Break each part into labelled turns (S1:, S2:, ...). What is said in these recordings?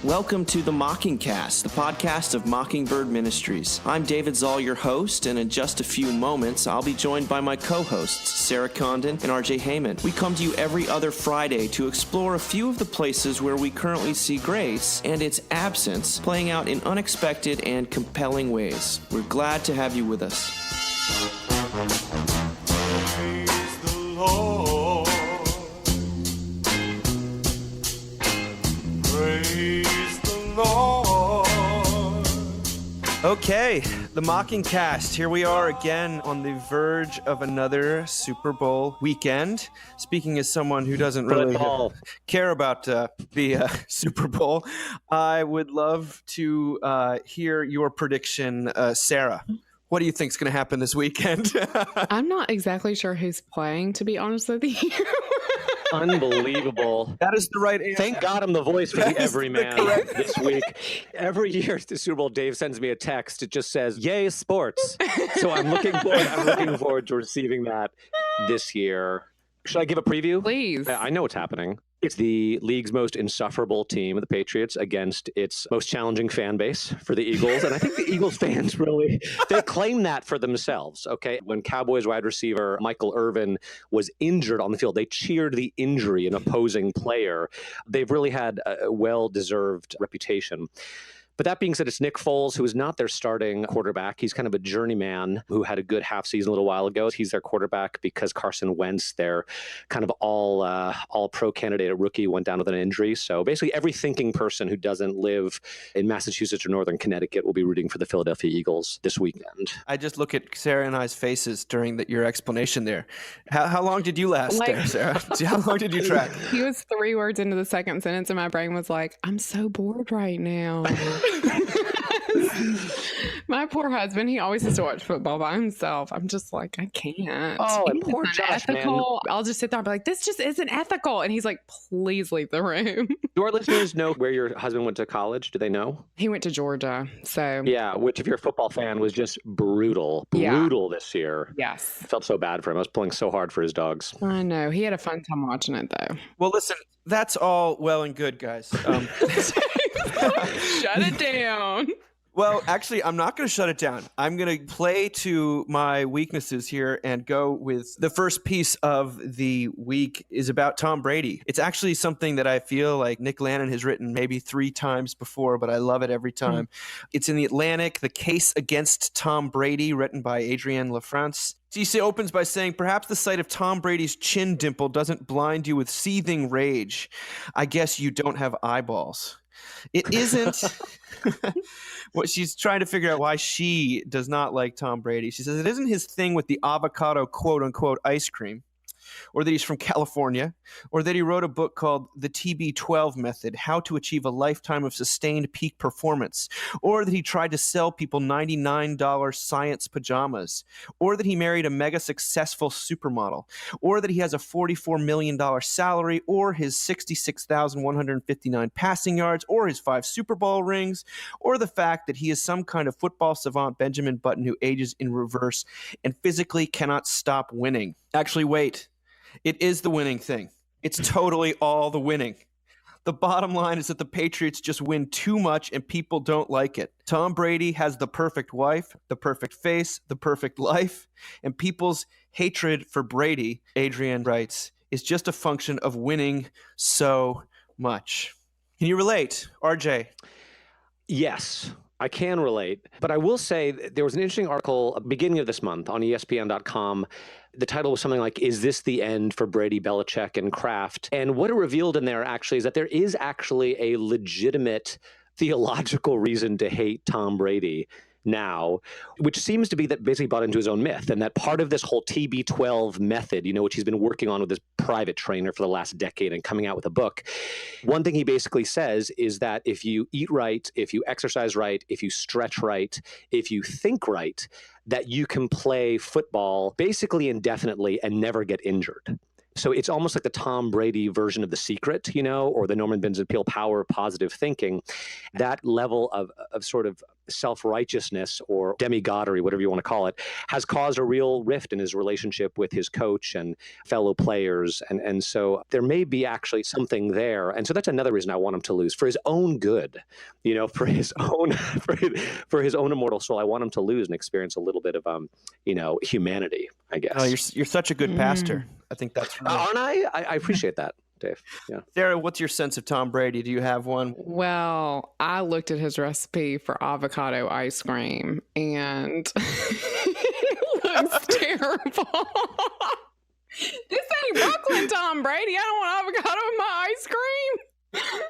S1: Welcome to the Mockingcast, the podcast of Mockingbird Ministries. I'm David Zoll, your host, and in just a few moments, I'll be joined by my co-hosts, Sarah Condon and RJ Heyman. We come to you every other Friday to explore a few of the places where we currently see grace and its absence playing out in unexpected and compelling ways. We're glad to have you with us.
S2: Praise the Lord. Praise the Lord.
S1: Okay, the Mockingcast. Here we are again on the verge of another Super Bowl weekend. Speaking as someone who doesn't really care about the Super Bowl, I would love to hear your prediction, Sarah. What do you think is going to happen this weekend?
S3: I'm not exactly sure who's playing, to be honest with you.
S4: Unbelievable.
S1: That is the right answer.
S4: Thank God I'm the voice for the everyman this week. Every year at the Super Bowl, Dave sends me a text. It just says, "Yay, sports." So I'm looking forward to receiving that this year. Should I give a preview?
S3: Please.
S4: I know what's happening. It's the league's most insufferable team, the Patriots, against its most challenging fan base for the Eagles. And I think the Eagles fans really, they claim that for themselves, okay? When Cowboys wide receiver Michael Irvin was injured on the field, they cheered the injury an opposing player. They've really had a well-deserved reputation. But that being said, it's Nick Foles, who is not their starting quarterback. He's kind of a journeyman who had a good half season a little while ago. He's their quarterback because Carson Wentz, their kind of all-pro candidate at rookie, went down with an injury. So basically every thinking person who doesn't live in Massachusetts or Northern Connecticut will be rooting for the Philadelphia Eagles this weekend.
S1: I just look at Sarah and I's faces during your explanation there. How long did you last there, Sarah? How long did you track?
S3: He was 3 words into the second sentence, and my brain was like, I'm so bored right now. My poor husband, he always has to watch football by himself. I'm just like, I can't.
S4: Oh, and
S3: It's
S4: poor
S3: not
S4: Josh,
S3: ethical. I'll just sit there and be like, this just isn't ethical. And he's like, please leave the room.
S4: Do our listeners know where your husband went to college? Do they know?
S3: He went to Georgia. So
S4: Yeah, which if you're a football fan was just brutal this year.
S3: yes.
S4: I felt so bad for him. I was pulling so hard for his dogs.
S3: I know. He had a fun time watching it, though.
S1: Well, listen, that's all well and good, guys.
S3: Shut it down.
S1: Well, actually, I'm not going to shut it down. I'm going to play to my weaknesses here and go with the first piece of the week is about Tom Brady. It's actually something that I feel like Nick Lannon has written maybe 3 times before, but I love it every time. It's in the Atlantic, The Case Against Tom Brady, written by Adrienne LaFrance. DC opens by saying, perhaps the sight of Tom Brady's chin dimple doesn't blind you with seething rage. I guess you don't have eyeballs. It isn't. What she's trying to figure out why she does not like Tom Brady. She says it isn't his thing with the avocado quote unquote ice cream, or that he's from California, or that he wrote a book called The TB12 Method, How to Achieve a Lifetime of Sustained Peak Performance, or that he tried to sell people $99 science pajamas, or that he married a mega successful supermodel, or that he has a $44 million salary, or his 66,159 passing yards, or his 5 Super Bowl rings, or the fact that he is some kind of football savant Benjamin Button who ages in reverse and physically cannot stop winning. Actually, wait. It is the winning thing. It's totally all the winning. The bottom line is that the Patriots just win too much and people don't like it. Tom Brady has the perfect wife, the perfect face, the perfect life, and people's hatred for Brady, Adrienne writes, is just a function of winning so much. Can you relate, RJ?
S4: Yes, I can relate. But I will say there was an interesting article beginning of this month on ESPN.com. The title was something like, "Is this the end for Brady, Belichick, and Kraft?" And what it revealed in there actually is that there is actually a legitimate theological reason to hate Tom Brady now, which seems to be that basically bought into his own myth, and that part of this whole TB12 method, which he's been working on with his private trainer for the last decade and coming out with a book. One thing he basically says is that if you eat right, if you exercise right, if you stretch right, if you think right, that you can play football basically indefinitely and never get injured. So it's almost like the Tom Brady version of The Secret, or the Norman Vincent Peale power of positive thinking. That level of sort of self-righteousness or demigodery, whatever you want to call it, has caused a real rift in his relationship with his coach and fellow players. And so there may be actually something there. And so that's another reason I want him to lose, for his own good, for his own for his own immortal soul. I want him to lose and experience a little bit of humanity, I guess.
S1: Oh, you're such a good pastor. I think that's really...
S4: Aren't I? I appreciate that, Dave. Yeah.
S1: Sarah, what's your sense of Tom Brady? Do you have one?
S3: Well, I looked at his recipe for avocado ice cream and it looks terrible. This ain't Brooklyn, Tom Brady. I don't want avocado in my ice cream.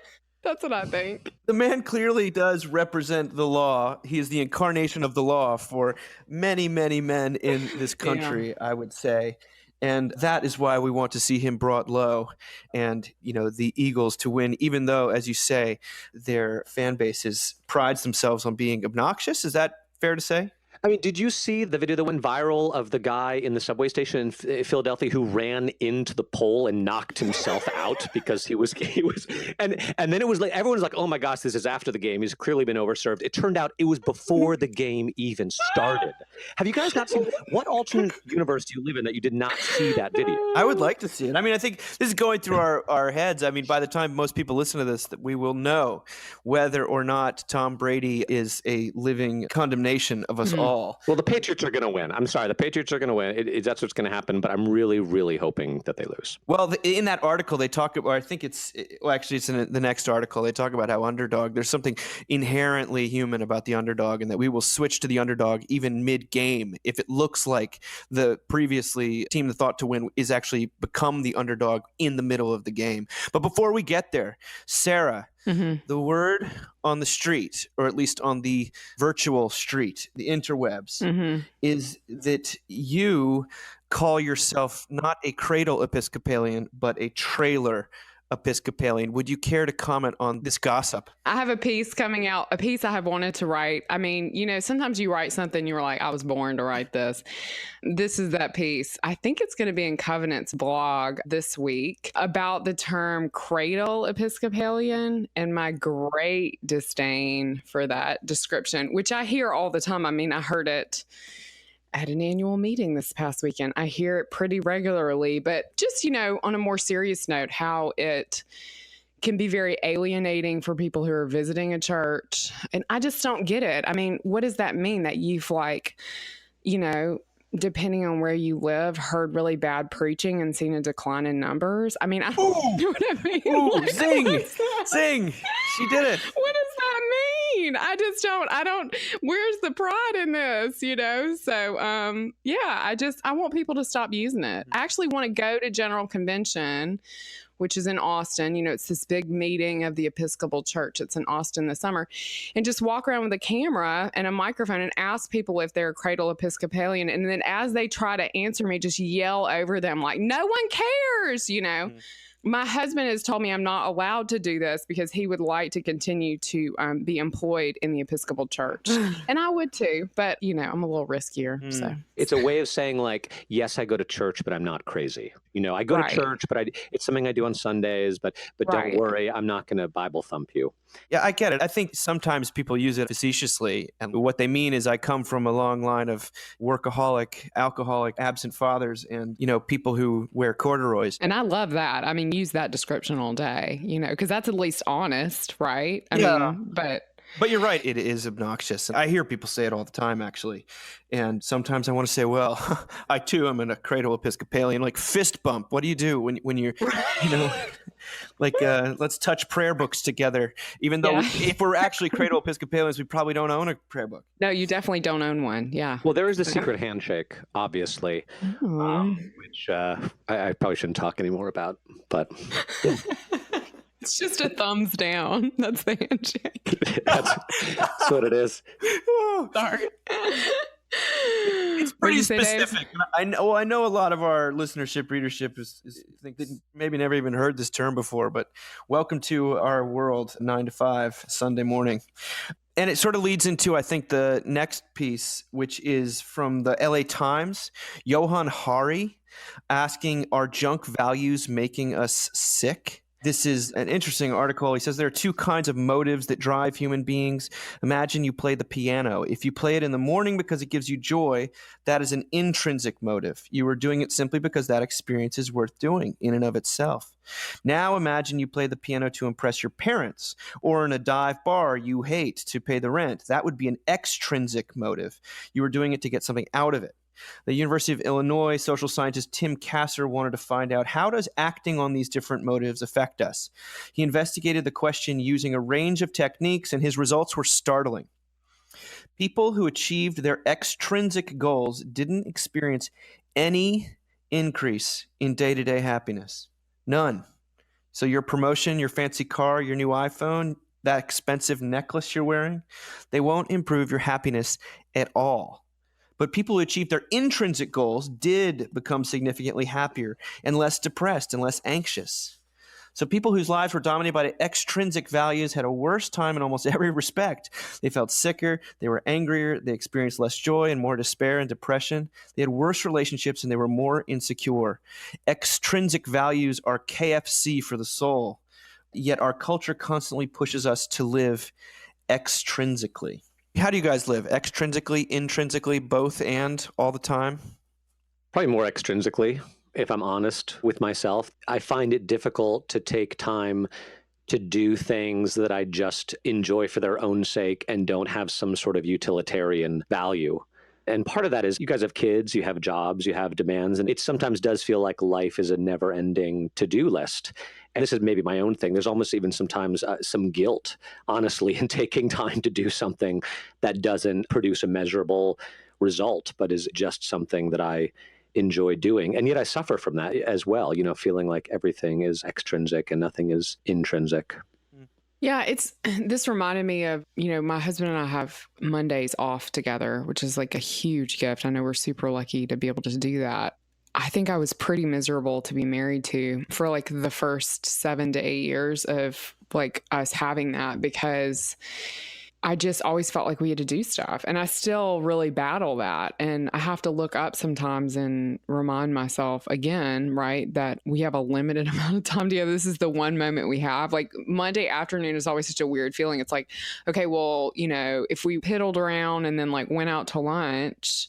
S3: That's what I think.
S1: The man clearly does represent the law. He is the incarnation of the law for many, many men in this country, I would say. And that is why we want to see him brought low and, the Eagles to win, even though, as you say, their fan bases prides themselves on being obnoxious. Is that fair to say?
S4: I mean, did you see the video that went viral of the guy in the subway station in Philadelphia who ran into the pole and knocked himself out because he was, and then it was like, everyone was like, oh my gosh, this is after the game. He's clearly been overserved. It turned out it was before the game even started. Have you guys not seen, what alternate universe do you live in that you did not see that video?
S1: I would like to see it. I mean, I think this is going through our heads. I mean, by the time most people listen to this, that we will know whether or not Tom Brady is a living condemnation of us all.
S4: Well, the Patriots are going to win. I'm sorry. The Patriots are going to win. That's what's going to happen, but I'm really, really hoping that they lose.
S1: Well, in that article, they talk about, I think it's in the next article, they talk about how there's something inherently human about the underdog and that we will switch to the underdog even mid-game if it looks like the previously team that thought to win is actually become the underdog in the middle of the game. But before we get there, Sarah, the word on the street, or at least on the virtual street, the interwebs, is that you call yourself not a Cradle Episcopalian, but a trailer Episcopalian. Would you care to comment on this gossip?
S3: I have a piece coming out, a piece I have wanted to write. I mean, sometimes you write something, you're like, I was born to write this. This is that piece. I think it's going to be in Covenant's blog this week about the term Cradle Episcopalian and my great disdain for that description, which I hear all the time. I mean, I heard it at an annual meeting this past weekend. I hear it pretty regularly, but just, on a more serious note, how it can be very alienating for people who are visiting a church. And I just don't get it. I mean, what does that mean? That you've depending on where you live, heard really bad preaching and seen a decline in numbers? I mean, I don't know what I mean.
S1: Ooh, zing. She did it.
S3: What does that mean? I don't, where's the pride in this, So, I want people to stop using it. I actually want to go to General Convention, which is in Austin. It's this big meeting of the Episcopal Church. It's in Austin this summer. And just walk around with a camera and a microphone and ask people if they're Cradle Episcopalian. And then as they try to answer me, just yell over them like, no one cares, My husband has told me I'm not allowed to do this because he would like to continue to be employed in the Episcopal Church. And I would too, but, I'm a little riskier. So
S4: it's a way of saying like, yes, I go to church, but I'm not crazy. I go to church, but it's something I do on Sundays, but don't worry, I'm not going to Bible thump you.
S1: Yeah, I get it. I think sometimes people use it facetiously. And what they mean is I come from a long line of workaholic, alcoholic, absent fathers and, people who wear corduroys.
S3: And I love that. I mean, use that description all day, because that's at least honest, right? I mean,
S1: But you're right. It is obnoxious. I hear people say it all the time, actually. And sometimes I want to say, well, I too am a Cradle Episcopalian, like fist bump. What do you do when you're, let's touch prayer books together, even though if we're actually Cradle Episcopalians, we probably don't own a prayer book.
S3: No, you definitely don't own one. Yeah.
S4: Well, there is the secret handshake, obviously, which I probably shouldn't talk anymore about, but...
S3: It's just a thumbs down. That's the handshake.
S4: That's what it is.
S3: Oh, sorry.
S1: It's pretty specific. I know a lot of our listenership, readership is think that maybe never even heard this term before, but welcome to our world, 9 to 5, Sunday morning. And it sort of leads into, I think, the next piece, which is from the LA Times, Johan Hari asking, are junk values making us sick? This is an interesting article. He says there are two kinds of motives that drive human beings. Imagine you play the piano. If you play it in the morning because it gives you joy, that is an intrinsic motive. You are doing it simply because that experience is worth doing in and of itself. Now imagine you play the piano to impress your parents, or in a dive bar you hate to pay the rent. That would be an extrinsic motive. You are doing it to get something out of it. The University of Illinois social scientist Tim Kasser wanted to find out, how does acting on these different motives affect us? He investigated the question using a range of techniques, and his results were startling. People who achieved their extrinsic goals didn't experience any increase in day-to-day happiness. None. So your promotion, your fancy car, your new iPhone, that expensive necklace you're wearing, they won't improve your happiness at all. But people who achieved their intrinsic goals did become significantly happier and less depressed and less anxious. So people whose lives were dominated by extrinsic values had a worse time in almost every respect. They felt sicker, they were angrier, they experienced less joy and more despair and depression. They had worse relationships and they were more insecure. Extrinsic values are KFC for the soul, yet our culture constantly pushes us to live extrinsically. How do you guys live? Extrinsically, intrinsically, both and all the time?
S4: Probably more extrinsically, if I'm honest with myself. I find it difficult to take time to do things that I just enjoy for their own sake and don't have some sort of utilitarian value. And part of that is you guys have kids, you have jobs, you have demands, and it sometimes does feel like life is a never-ending to-do list. And this is maybe my own thing. There's almost even sometimes some guilt, honestly, in taking time to do something that doesn't produce a measurable result, but is just something that I enjoy doing. And yet I suffer from that as well, feeling like everything is extrinsic and nothing is intrinsic.
S3: Yeah, this reminded me of, my husband and I have Mondays off together, which is like a huge gift. I know we're super lucky to be able to do that. I think I was pretty miserable to be married to for like the first 7 to 8 years of like us having that, because I just always felt like we had to do stuff. And I still really battle that. And I have to look up sometimes and remind myself again, right, that we have a limited amount of time together. This is the one moment we have. Like Monday afternoon is always such a weird feeling. It's like, okay, well, if we piddled around and then like went out to lunch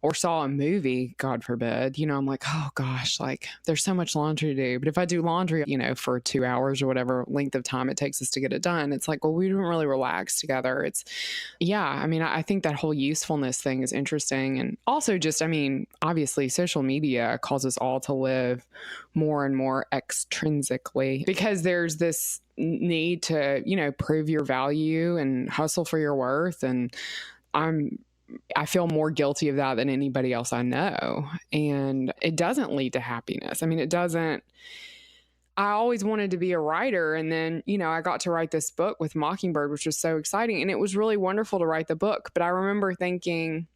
S3: or saw a movie, God forbid, I'm like, oh gosh, like there's so much laundry to do. But if I do laundry, for 2 hours or whatever length of time it takes us to get it done, it's like, well, we didn't really relax together. I think that whole usefulness thing is interesting. And also just, obviously social media calls us all to live more and more extrinsically, because there's this need to, prove your value and hustle for your worth. And I feel more guilty of that than anybody else I know. And it doesn't lead to happiness. It doesn't. I always wanted to be a writer. And then, I got to write this book with Mockingbird, which was so exciting. And it was really wonderful to write the book. But I remember thinking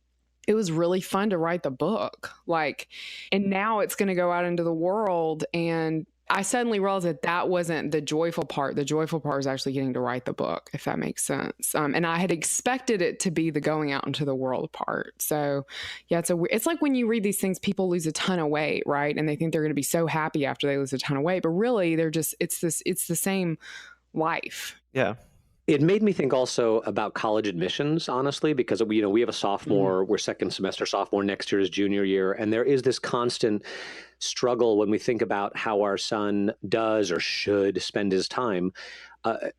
S3: it was really fun to write the book. And now it's going to go out into the world. And I suddenly realized that wasn't the joyful part. The joyful part is actually getting to write the book, if that makes sense. And I had expected it to be the going out into the world part. So yeah, it's like when you read these things, people lose a ton of weight, right? And they think they're going to be so happy after they lose a ton of weight, but really it's the same life.
S1: Yeah.
S4: It made me think also about college admissions, honestly, because we have a sophomore, we're second semester sophomore, next year is junior year. And there is this constant struggle when we think about how our son does or should spend his time,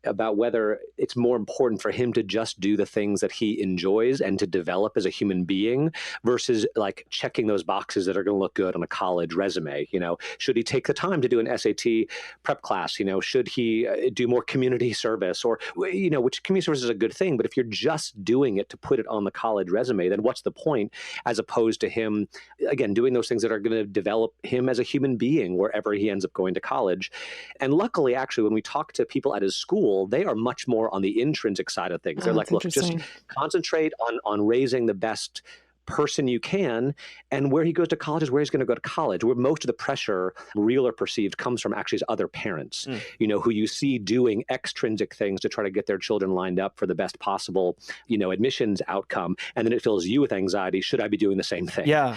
S4: about whether it's more important for him to just do the things that he enjoys and to develop as a human being versus like checking those boxes that are going to look good on a college resume. Should he take the time to do an SAT prep class? Should he do more community service, or, which community service is a good thing. But if you're just doing it to put it on the college resume, then what's the point, as opposed to him, again, doing those things that are going to develop him as a human being wherever he ends up going to college. And luckily, actually, when we talk to people at his school, they are much more on the intrinsic side of things. They're like, look, just concentrate on raising the best person you can, and where he goes to college is where he's going to go to college, where most of the pressure, real or perceived, comes from actually his other parents, who you see doing extrinsic things to try to get their children lined up for the best possible, admissions outcome. And then it fills you with anxiety. Should I be doing the same thing?
S1: Yeah.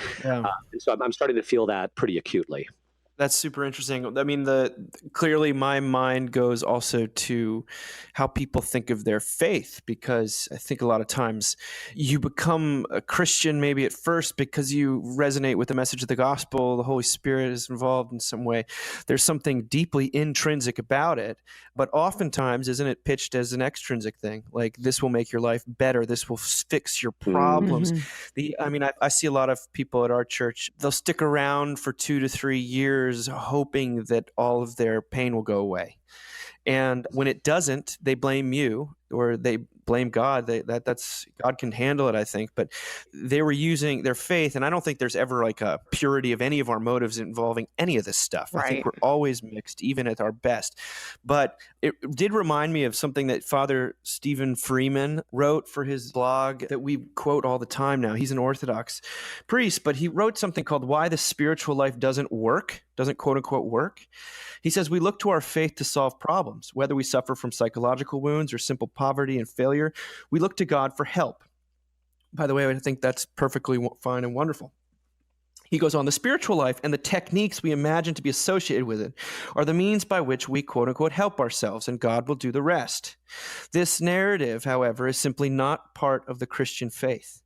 S4: So I'm starting to feel that pretty acutely.
S1: That's super interesting. I mean, clearly my mind goes also to how people think of their faith, because I think a lot of times you become a Christian maybe at first because you resonate with the message of the gospel. The Holy Spirit is involved in some way. There's something deeply intrinsic about it, but oftentimes isn't it pitched as an extrinsic thing? Like, this will make your life better. This will fix your problems. I see a lot of people at our church, they'll stick around for 2 to 3 years hoping that all of their pain will go away. And when it doesn't, they blame you or they blame God. That's God can handle it, I think. But they were using their faith, and I don't think there's ever like a purity of any of our motives involving any of this stuff.
S3: Right.
S1: I think we're always mixed, even at our best. But it did remind me of something that Father Stephen Freeman wrote for his blog that we quote all the time now. He's an Orthodox priest, but he wrote something called Why the Spiritual Life Doesn't quote unquote work. He says, we look to our faith to solve problems, whether we suffer from psychological wounds or simple poverty and failure. We look to God for help. By the way, I think that's perfectly fine and wonderful. He goes on, the spiritual life and the techniques we imagine to be associated with it are the means by which we quote unquote help ourselves, and God will do the rest. This narrative, however, is simply not part of the Christian faith.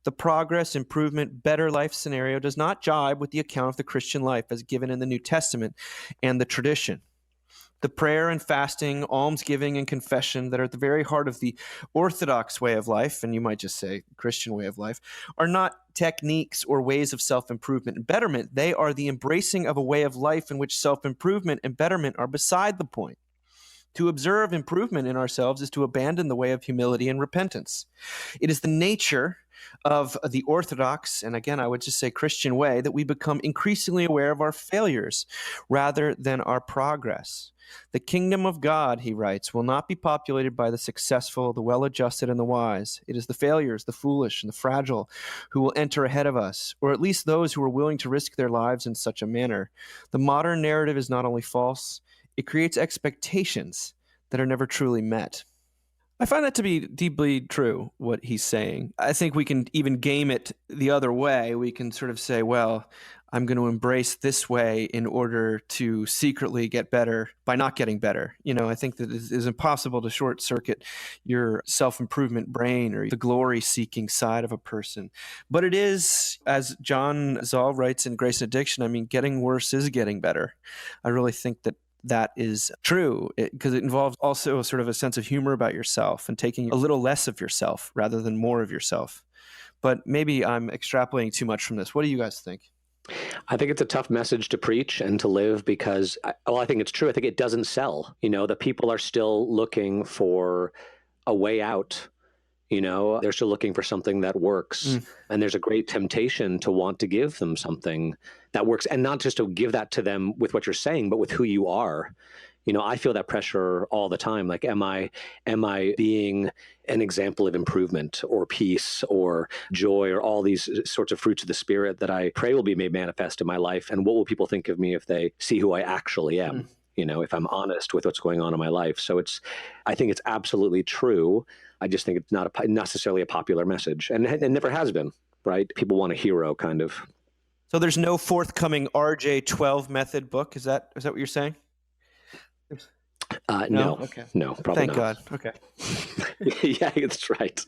S1: The progress, improvement, better life scenario does not jibe with the account of the Christian life as given in the New Testament and the tradition. The prayer and fasting, almsgiving and confession that are at the very heart of the Orthodox way of life, and you might just say Christian way of life, are not techniques or ways of self-improvement and betterment. They are the embracing of a way of life in which self-improvement and betterment are beside the point. To observe improvement in ourselves is to abandon the way of humility and repentance. It is the nature of the Orthodox, and again, I would just say Christian way, that we become increasingly aware of our failures rather than our progress. The kingdom of God, he writes, will not be populated by the successful, the well-adjusted, and the wise. It is the failures, the foolish, and the fragile who will enter ahead of us, or at least those who are willing to risk their lives in such a manner. The modern narrative is not only false, it creates expectations that are never truly met. I find that to be deeply true, what he's saying. I think we can even game it the other way. We can sort of say, well, I'm going to embrace this way in order to secretly get better by not getting better. I think that it is impossible to short circuit your self-improvement brain or the glory-seeking side of a person. But it is, as John Zoll writes in Grace and Addiction, getting worse is getting better. I really think that is true, because it involves also a sort of a sense of humor about yourself and taking a little less of yourself rather than more of yourself. But maybe I'm extrapolating too much from this. What do you guys think?
S4: I think it's a tough message to preach and to live because, I think it's true. I think it doesn't sell. The people are still looking for a way out. They're still looking for something that works. And there's a great temptation to want to give them something that works, and not just to give that to them with what you're saying, but with who you are. I feel that pressure all the time. Like, am I being an example of improvement or peace or joy or all these sorts of fruits of the Spirit that I pray will be made manifest in my life? And what will people think of me if they see who I actually am? If I'm honest with what's going on in my life. So I think it's absolutely true. I just think it's not necessarily a popular message, and it never has been, right? People want a hero, kind of.
S1: So there's no forthcoming RJ12 method book. Is that what you're saying?
S4: No.
S1: Okay.
S4: No, probably
S1: Thank
S4: not.
S1: God. Okay.
S4: Yeah, that's right.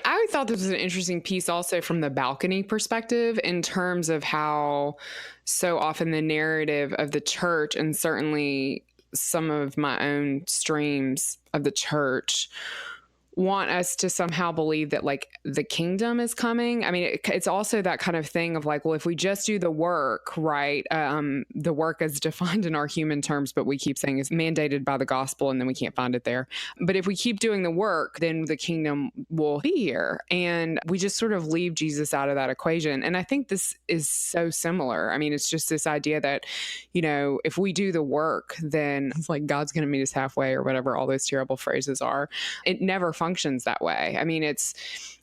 S3: I thought this was an interesting piece also from the balcony perspective, in terms of how so often the narrative of the church, and certainly some of my own streams of the church, want us to somehow believe that like the kingdom is coming. It's also that kind of thing of like, well, if we just do the work, right? The work is defined in our human terms, but we keep saying it's mandated by the gospel, and then we can't find it there. But if we keep doing the work, then the kingdom will be here. And we just sort of leave Jesus out of that equation. And I think this is so similar. It's just this idea that, if we do the work, then it's like God's going to meet us halfway, or whatever all those terrible phrases are. It never functions that way.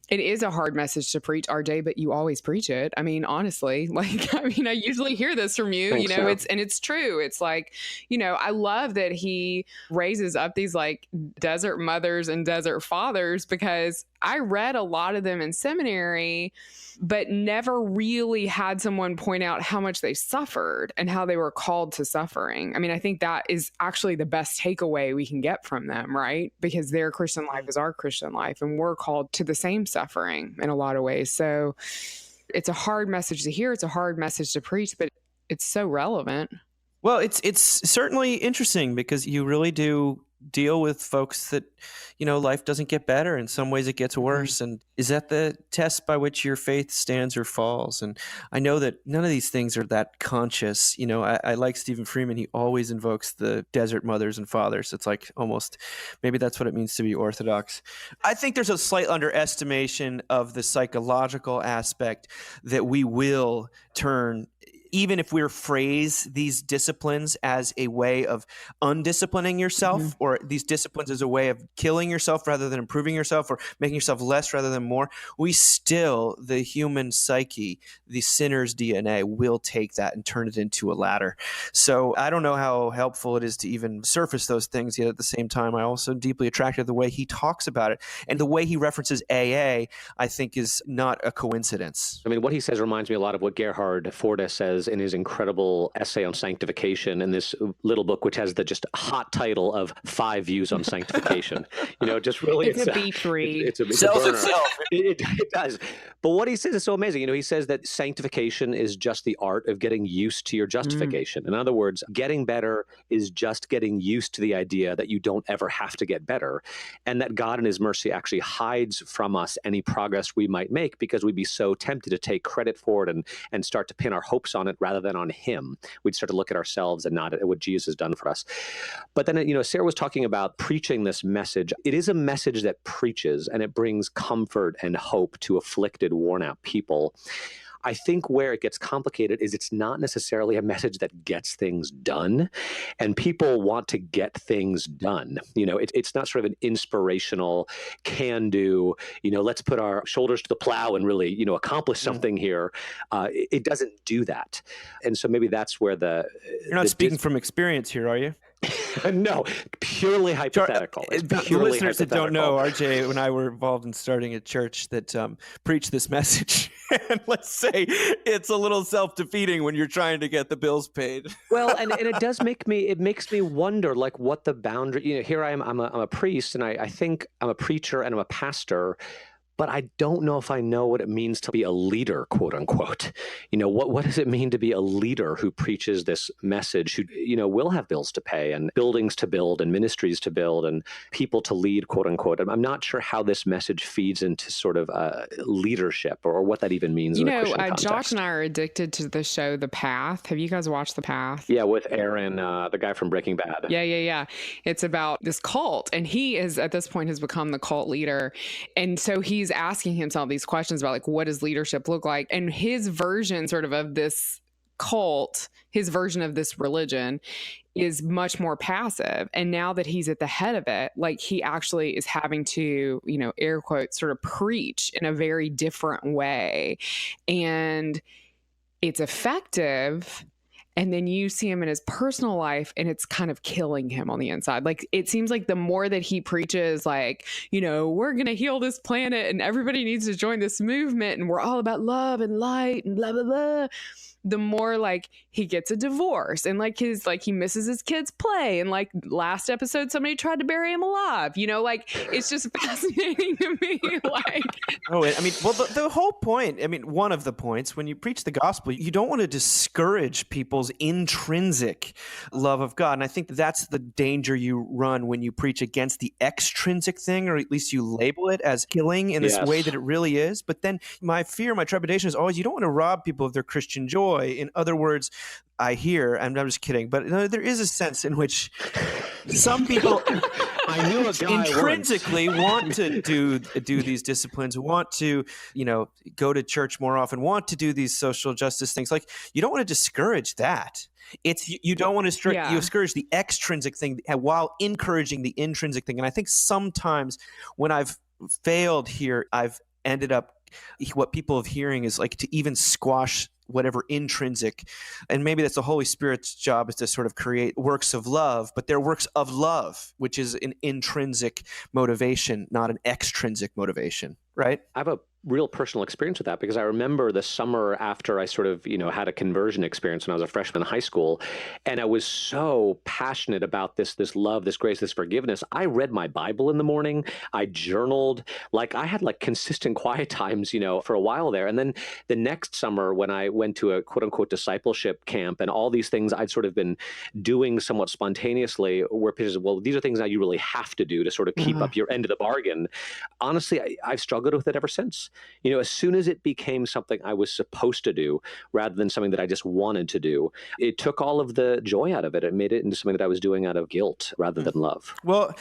S3: It is a hard message to preach, RJ, but you always preach it. I mean, honestly, I usually hear this from you,
S4: Thanks, Sarah.
S3: it's true. It's like, I love that he raises up these like desert mothers and desert fathers, because I read a lot of them in seminary, but never really had someone point out how much they suffered and how they were called to suffering. I mean, I think that is actually the best takeaway we can get from them, right? Because their Christian life is our Christian life, and we're called to the same suffering in a lot of ways. So it's a hard message to hear. It's a hard message to preach, but it's so relevant.
S1: Well, it's certainly interesting because you really do deal with folks that, life doesn't get better. In some ways it gets worse. And is that the test by which your faith stands or falls? And I know that none of these things are that conscious. I like Stephen Freeman. He always invokes the desert mothers and fathers. It's like almost, maybe that's what it means to be Orthodox. I think there's a slight underestimation of the psychological aspect that we will turn, even if we phrase these disciplines as a way of undisciplining yourself, or these disciplines as a way of killing yourself rather than improving yourself, or making yourself less rather than more, we still, the human psyche, the sinner's DNA, will take that and turn it into a ladder. So I don't know how helpful it is to even surface those things, yet at the same time, I also deeply attracted the way he talks about it. And the way he references AA, I think, is not a coincidence.
S4: I mean, what he says reminds me a lot of what Gerhard Forde says in his incredible essay on sanctification in this little book, which has the just hot title of 5 Views on Sanctification. Just really,
S3: it's a beach read.
S4: It's a burner. It does. But what he says is so amazing. He says that sanctification is just the art of getting used to your justification. In other words, getting better is just getting used to the idea that you don't ever have to get better, and that God in his mercy actually hides from us any progress we might make, because we'd be so tempted to take credit for it and start to pin our hopes on it rather than on him. We'd start to look at ourselves and not at what Jesus has done for us. But then, Sarah was talking about preaching this message. It is a message that preaches, and it brings comfort and hope to afflicted, worn out people. I think where it gets complicated is it's not necessarily a message that gets things done, and people want to get things done. It's not sort of an inspirational can-do, let's put our shoulders to the plow and really, accomplish something here. It doesn't do that. And so maybe that's where
S1: You're not speaking from experience here, are you?
S4: No, purely hypothetical. It's purely
S1: listeners
S4: hypothetical.
S1: that don't know, RJ and I were involved in starting a church that preached this message. And let's say it's a little self-defeating when you're trying to get the bills paid.
S4: Well, and it makes me wonder, like, what the boundary, here I am, I'm a priest, and I think I'm a preacher and I'm a pastor, but I don't know if I know what it means to be a leader, quote unquote. What does it mean to be a leader who preaches this message, who, will have bills to pay and buildings to build and ministries to build and people to lead, quote unquote. I'm not sure how this message feeds into sort of leadership or what that even means in the Christian context.
S3: Josh and I are addicted to the show The Path. Have you guys watched The Path?
S4: Yeah, with Aaron, the guy from Breaking Bad.
S3: Yeah. It's about this cult, and he is, at this point, has become the cult leader. And so he's asking himself these questions about, like, what does leadership look like? And his version sort of this cult, his version of this religion is much more passive. And now that he's at the head of it, like, he actually is having to, air quotes, sort of preach in a very different way. And it's effective. And then you see him in his personal life, and it's kind of killing him on the inside. Like, it seems like the more that he preaches, like, we're going to heal this planet and everybody needs to join this movement and we're all about love and light and blah, blah, blah, the more, like, he gets a divorce and, like, he misses his kids' play. And, like, last episode, somebody tried to bury him alive. It's just fascinating to me. Like,
S1: the whole point, one of the points when you preach the gospel, you don't want to discourage people's intrinsic love of God. And I think that's the danger you run when you preach against the extrinsic thing, or at least you label it as killing in this way that it really is. But then my trepidation is always, you don't want to rob people of their Christian joy. In other words, I hear, and I'm just kidding, but there is a sense in which some people
S4: I knew a guy
S1: intrinsically want to do these disciplines, want to, go to church more often, want to do these social justice things. Like, you don't want to discourage that. You don't want to you discourage the extrinsic thing while encouraging the intrinsic thing. And I think sometimes when I've failed here, I've ended up, what people are hearing is like to even squash whatever intrinsic, and maybe that's the Holy Spirit's job, is to sort of create works of love, but they're works of love, which is an intrinsic motivation, not an extrinsic motivation, right?
S4: I have a real personal experience with that, because I remember the summer after I sort of, had a conversion experience when I was a freshman in high school, and I was so passionate about this love, this grace, this forgiveness. I read my Bible in the morning. I journaled. Like, I had like consistent quiet times, for a while there. And then the next summer, when I went to a quote unquote discipleship camp, and all these things I'd sort of been doing somewhat spontaneously, where people said, well, these are things that you really have to do to sort of keep up your end of the bargain. Honestly, I've struggled with it ever since. As soon as it became something I was supposed to do rather than something that I just wanted to do, it took all of the joy out of it. It made it into something that I was doing out of guilt rather than love.
S1: Well,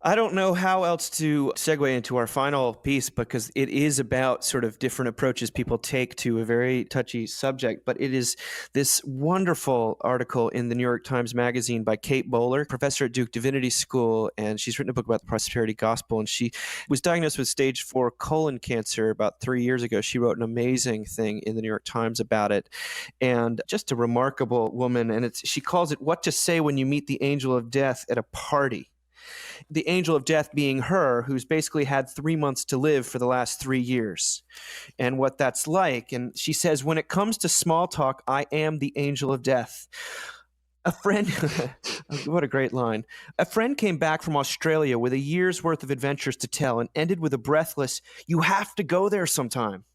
S1: I don't know how else to segue into our final piece, because it is about sort of different approaches people take to a very touchy subject. But it is this wonderful article in the New York Times Magazine by Kate Bowler, professor at Duke Divinity School, and she's written a book about the prosperity gospel. And she was diagnosed with stage 4 colon cancer about 3 years ago. She wrote an amazing thing in the New York Times about it, and just a remarkable woman. And she calls it "What to Say When You Meet the Angel of Death at a Party." The angel of death being her, who's basically had 3 months to live for the last 3 years, and what that's like. And she says, when it comes to small talk, I am the angel of death. A friend, what a great line. A friend came back from Australia with a year's worth of adventures to tell and ended with a breathless, "You have to go there sometime."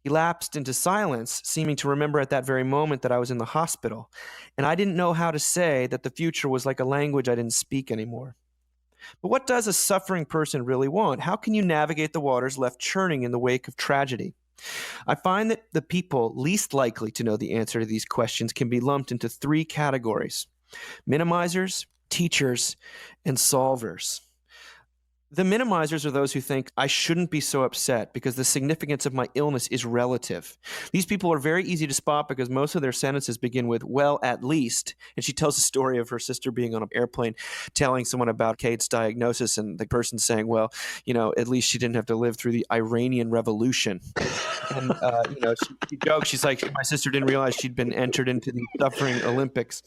S1: He lapsed into silence, seeming to remember at that very moment that I was in the hospital, and I didn't know how to say that the future was like a language I didn't speak anymore. But what does a suffering person really want? How can you navigate the waters left churning in the wake of tragedy? I find that the people least likely to know the answer to these questions can be lumped into 3 categories: minimizers, teachers, and solvers. The minimizers are those who think, I shouldn't be so upset because the significance of my illness is relative. These people are very easy to spot because most of their sentences begin with, well, at least. And she tells a story of her sister being on an airplane telling someone about Kate's diagnosis, and the person saying, well, at least she didn't have to live through the Iranian Revolution. And, she jokes, she's like, my sister didn't realize she'd been entered into the suffering Olympics.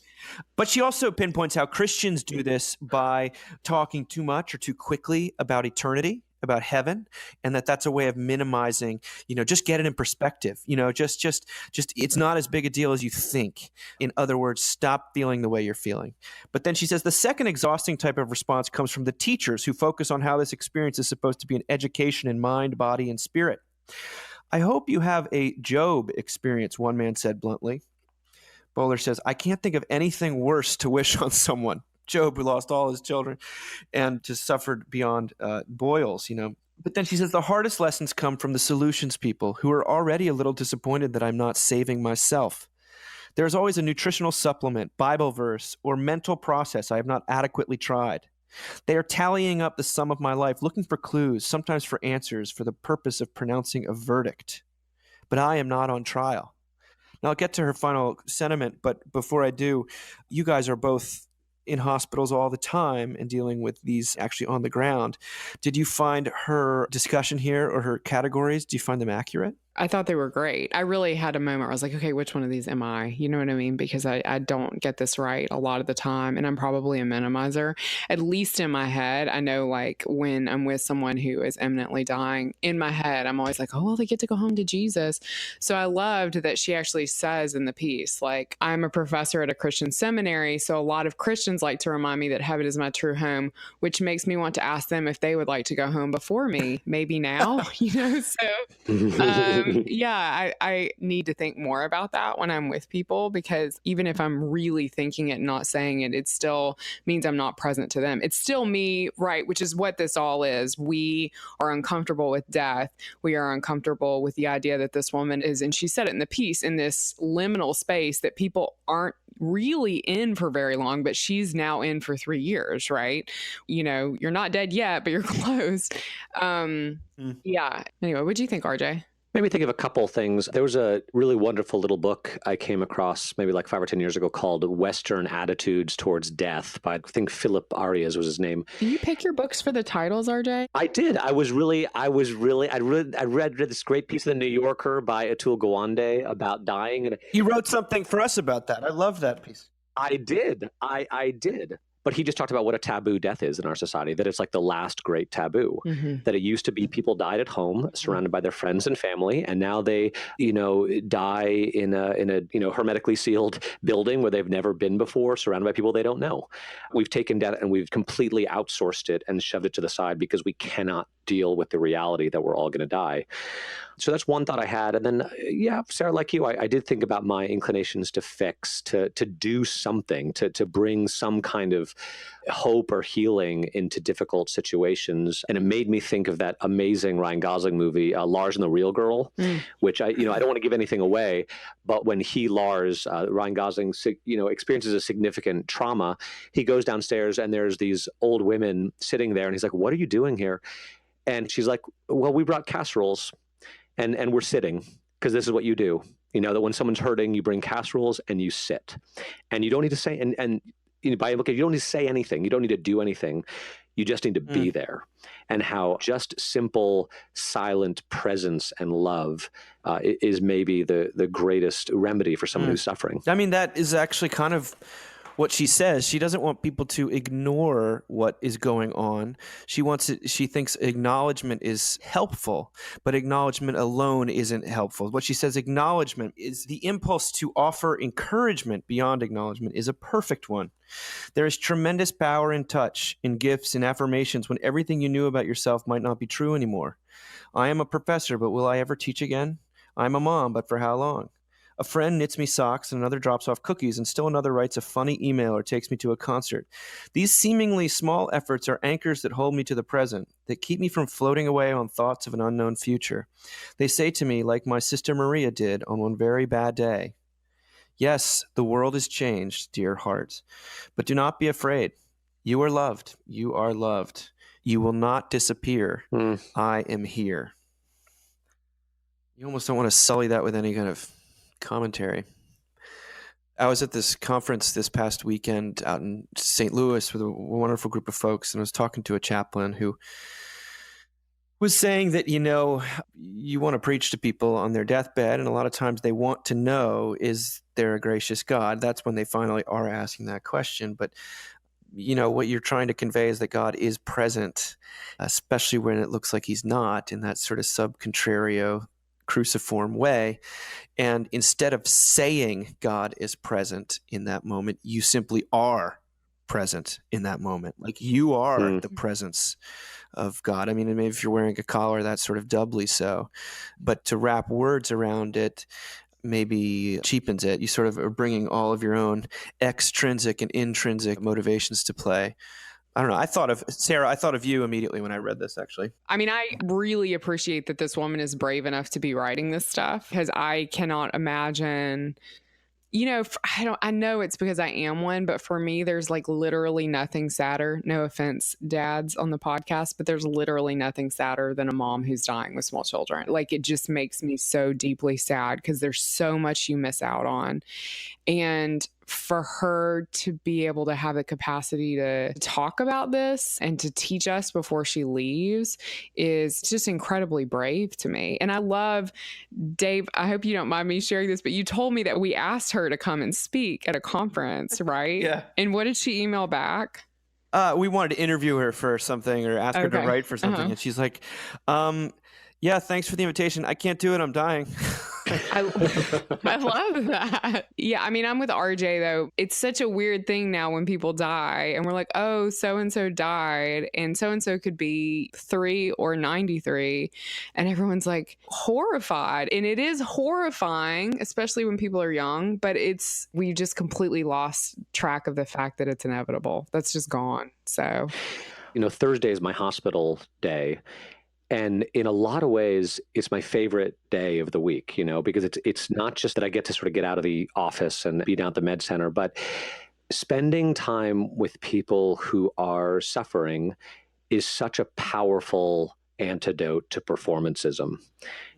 S1: But she also pinpoints how Christians do this by talking too much or too quickly about eternity, about heaven, and that's a way of minimizing, just get it in perspective, just it's not as big a deal as you think. In other words, stop feeling the way you're feeling. But then she says the second exhausting type of response comes from the teachers who focus on how this experience is supposed to be an education in mind, body, and spirit. I hope you have a Job experience, one man said bluntly. Bowler says, I can't think of anything worse to wish on someone. Job, who lost all his children and just suffered beyond boils, But then she says the hardest lessons come from the solutions people who are already a little disappointed that I'm not saving myself. There's always a nutritional supplement, Bible verse, or mental process I have not adequately tried. They are tallying up the sum of my life, looking for clues, sometimes for answers, for the purpose of pronouncing a verdict. But I am not on trial. Now, I'll get to her final sentiment, but before I do, you guys are both in hospitals all the time and dealing with these actually on the ground. Did you find her discussion here or her categories, do you find them accurate?
S3: I thought they were great. I really had a moment where I was like, okay, which one of these am I? You know what I mean? Because I don't get this right a lot of the time. And I'm probably a minimizer, at least in my head. I know, like, when I'm with someone who is imminently dying, in my head, I'm always like, oh, well, they get to go home to Jesus. So I loved that she actually says in the piece, like, I'm a professor at a Christian seminary. So a lot of Christians like to remind me that heaven is my true home, which makes me want to ask them if they would like to go home before me, maybe now, So, yeah, I need to think more about that when I'm with people, because even if I'm really thinking it and not saying it, it still means I'm not present to them. It's still me, right? Which is what this all is. We are uncomfortable with death. We are uncomfortable with the idea that this woman is, and she said it in the piece, in this liminal space that people aren't really in for very long, but she's now in for 3 years, right? You're not dead yet, but you're close. Yeah. Anyway, what do you think, RJ?
S4: Made me think of a couple things. There was a really wonderful little book I came across maybe like 5 or 10 years ago called Western Attitudes Towards Death by, I think, Philip Arias was his name.
S3: Do you pick your books for the titles, RJ?
S4: I did. I read this great piece of the New Yorker by Atul Gawande about dying. And
S1: You wrote something for us about that. I love that piece.
S4: I did. I did. But he just talked about what a taboo death is in our society, that it's like the last great taboo, that it used to be people died at home surrounded by their friends and family. And now they, die in a hermetically sealed building where they've never been before, surrounded by people they don't know. We've taken death and we've completely outsourced it and shoved it to the side because we cannot deal with the reality that we're all going to die. So that's one thought I had. And then, Sarah, like you, I did think about my inclinations to fix, to do something, to bring some kind of hope or healing into difficult situations. And it made me think of that amazing Ryan Gosling movie, Lars and the Real Girl, which I don't want to give anything away, but when Lars, Ryan Gosling, experiences a significant trauma, he goes downstairs and there's these old women sitting there and he's like, "What are you doing here?" And she's like, "Well, we brought casseroles. And we're sitting because this is what you do. That when someone's hurting, you bring casseroles and you sit. And you don't need to say, and by implication, you don't need to say anything. You don't need to do anything. You just need to be there." And how just simple, silent presence and love is maybe the greatest remedy for someone who's suffering.
S1: I mean, that is actually kind of what she says. She doesn't want people to ignore what is going on. She thinks acknowledgement is helpful, but acknowledgement alone isn't helpful. What she says, acknowledgement is the impulse to offer encouragement beyond acknowledgement is a perfect one. There is tremendous power in touch, in gifts, in affirmations when everything you knew about yourself might not be true anymore. I am a professor, but will I ever teach again? I'm a mom, but for how long? A friend knits me socks and another drops off cookies and still another writes a funny email or takes me to a concert. These seemingly small efforts are anchors that hold me to the present, that keep me from floating away on thoughts of an unknown future. They say to me, like my sister Maria did on one very bad day, "Yes, the world has changed, dear heart, but do not be afraid. You are loved. You are loved. You will not disappear. I am here." You almost don't want to sully that with any kind of commentary. I was at this conference this past weekend out in St. Louis with a wonderful group of folks, and I was talking to a chaplain who was saying that, you want to preach to people on their deathbed, and a lot of times they want to know, is there a gracious God? That's when they finally are asking that question. But, what you're trying to convey is that God is present, especially when it looks like he's not, in that sort of sub contrario cruciform way. And instead of saying God is present in that moment, you simply are present in that moment. Like you are the presence of God. I mean, maybe if you're wearing a collar, that's sort of doubly so. But to wrap words around it maybe cheapens it. You sort of are bringing all of your own extrinsic and intrinsic motivations to play. I don't know. I thought of you immediately when I read this, actually.
S3: I mean, I really appreciate that this woman is brave enough to be writing this stuff, because I cannot imagine, I know it's because I am one, but for me, there's like literally nothing sadder. No offense, dads on the podcast, but there's literally nothing sadder than a mom who's dying with small children. Like, it just makes me so deeply sad because there's so much you miss out on. And for her to be able to have the capacity to talk about this and to teach us before she leaves is just incredibly brave to me. And I love, Dave, I hope you don't mind me sharing this, but you told me that we asked her to come and speak at a conference, right?
S1: Yeah.
S3: And what did she email back?
S1: We wanted to interview her for something or ask her to write for something. And she's like, yeah, thanks for the invitation. I can't do it. I'm dying.
S3: I love that. Yeah, I mean, I'm with RJ, though. It's such a weird thing now when people die and we're like, oh, so-and-so died, and so-and-so could be 3 or 93. And everyone's like horrified. And it is horrifying, especially when people are young, but we just completely lost track of the fact that it's inevitable. That's just gone. So,
S4: Thursday is my hospital day. And in a lot of ways, it's my favorite day of the week, because it's not just that I get to sort of get out of the office and be down at the med center, but spending time with people who are suffering is such a powerful antidote to performancism.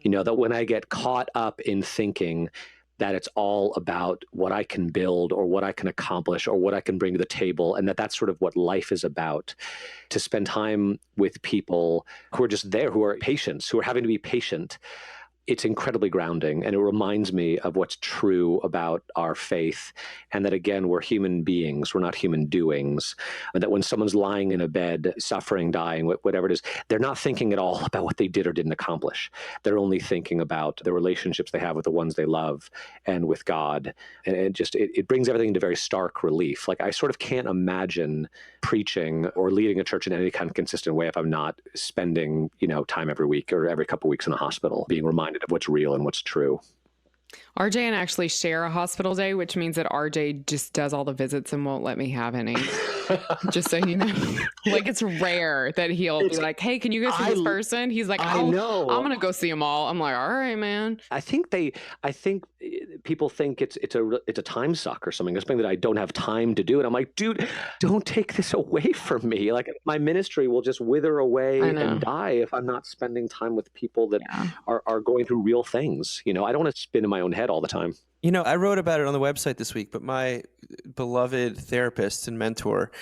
S4: You know, that when I get caught up in thinking that it's all about what I can build or what I can accomplish or what I can bring to the table, and that's sort of what life is about, to spend time with people who are just there, who are patients, who are having to be patient, it's incredibly grounding, and it reminds me of what's true about our faith, and that, again, we're human beings, we're not human doings, and that when someone's lying in a bed, suffering, dying, whatever it is, they're not thinking at all about what they did or didn't accomplish. They're only thinking about the relationships they have with the ones they love and with God, and it brings everything into very stark relief. Like, I sort of can't imagine preaching or leading a church in any kind of consistent way if I'm not spending, time every week or every couple of weeks in a hospital, being reminded of what's real and what's true.
S3: RJ and I actually share a hospital day, which means that RJ just does all the visits and won't let me have any. Just so you know. Like, it's rare that he'll be like, hey, can you go see this person? He's like,
S4: I know.
S3: I'm going to go see them all. I'm like, all right, man.
S4: I think people think it's a time suck or something. It's something that I don't have time to do. And I'm like, dude, don't take this away from me. Like, my ministry will just wither away and die if I'm not spending time with people that are going through real things. I don't want to spin in my own head all the time.
S1: I wrote about it on the website this week, but my beloved therapist and mentor,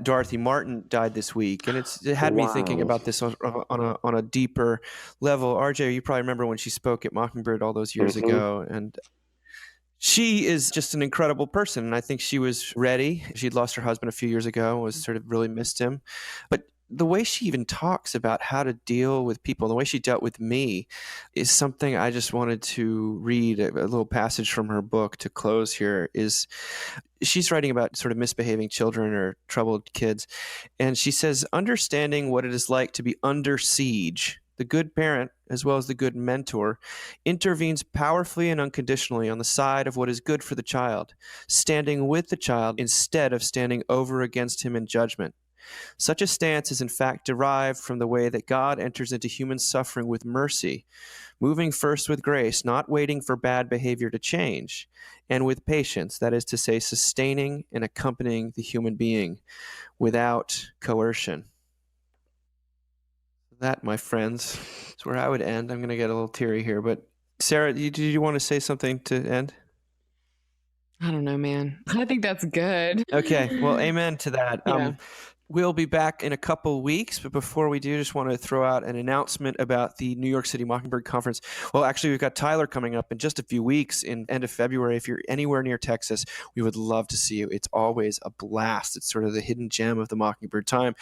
S1: Dorothy Martin, died this week. And it had me thinking about this on a deeper level. RJ, you probably remember when she spoke at Mockingbird all those years ago. And she is just an incredible person. And I think she was ready. She'd lost her husband a few years ago, was sort of really missed him. But the way she even talks about how to deal with people, the way she dealt with me, is something I just wanted to read. A little passage from her book to close here is, she's writing about sort of misbehaving children or troubled kids. And she says, understanding what it is like to be under siege, the good parent, as well as the good mentor, intervenes powerfully and unconditionally on the side of what is good for the child, standing with the child instead of standing over against him in judgment. Such a stance is in fact derived from the way that God enters into human suffering with mercy, moving first with grace, not waiting for bad behavior to change, and with patience, that is to say, sustaining and accompanying the human being without coercion. That, my friends, is where I would end. I'm going to get a little teary here, but Sarah, did you want to say something to end?
S3: I don't know, man. I think that's good.
S1: Okay, well, amen to that.
S3: Yeah.
S1: We'll be back in a couple weeks, but before we do, just want to throw out an announcement about the New York City Mockingbird Conference. Well, actually, we've got Tyler coming up in just a few weeks in end of February. If you're anywhere near Texas, we would love to see you. It's always a blast. It's sort of the hidden gem of the Mockingbird time.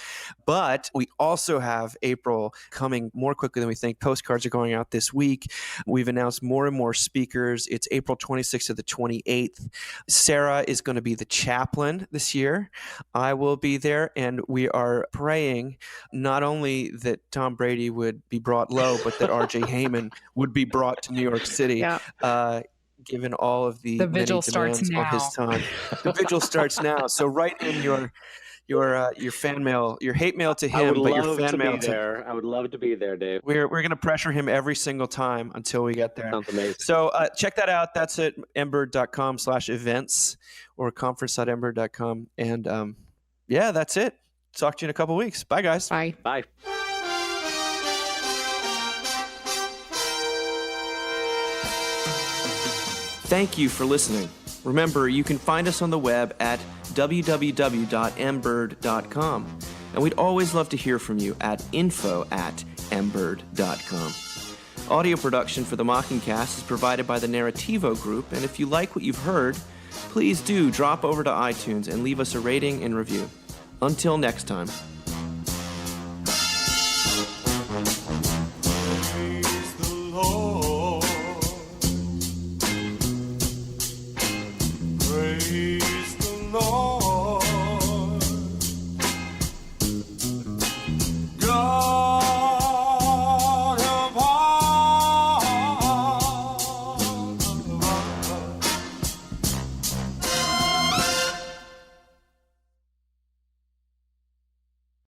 S1: But we also have April coming more quickly than we think. Postcards are going out this week. We've announced more and more speakers. It's April 26th to the 28th. Sarah is going to be the chaplain this year. I will be there, and we are praying not only that Tom Brady would be brought low, but that R.J. Heyman would be brought to New York City, given all of the
S3: vigil
S1: many demands of his time. The vigil starts now. So write in your fan mail, your hate mail to him, but your fan mail to
S4: there. I would love to be there, Dave.
S1: We're going to pressure him every single time until we get there.
S4: Sounds amazing.
S1: So check that out. That's at mbird.com/events or conference.mbird.com. And that's it. Talk to you in a couple weeks. Bye, guys.
S3: Bye.
S4: Bye.
S1: Thank you for listening. Remember, you can find us on the web at www.mbird.com. And we'd always love to hear from you at info@mbird.com. Audio production for the Mockingcast is provided by the Narrativo Group. And if you like what you've heard, please do drop over to iTunes and leave us a rating and review. Until next time.